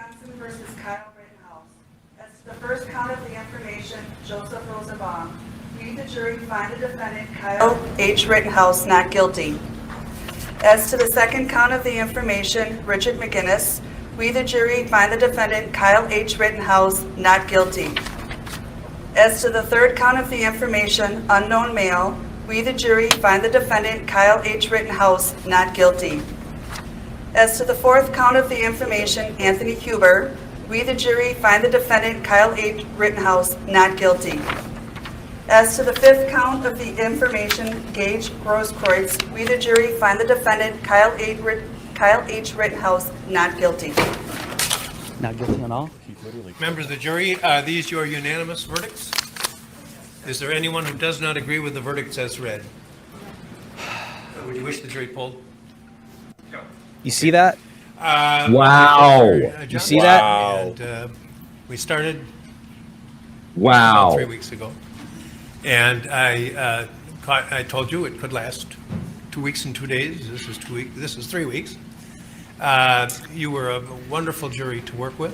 Johnson versus Kyle Rittenhouse. As to the first count of the information, Joseph Rosenbaum. We, the jury, find the defendant Kyle H. Rittenhouse not guilty. As to the second count of the information, Richard McGinnis. We, the jury, find the defendant Kyle H. Rittenhouse not guilty. As to the third count of the information, unknown male. We, the jury, find the defendant Kyle H. Rittenhouse not guilty. As to the fourth count of the information, Anthony Huber, we, the jury, find the defendant Kyle H. Rittenhouse not guilty. As to the fifth count of the information, Gage Grosskreutz, we, the jury, find the defendant Kyle H. Rittenhouse not guilty. Not guilty on all? Members of the jury, are these your unanimous verdicts? Is there anyone who does not agree with the verdicts as read? Would you wish the jury polled? You see that? Wow. You see that? And, we started Wow. about 3 weeks ago. And I told you it could last 2 weeks and 2 days. This is 3 weeks. You were a wonderful jury to work with.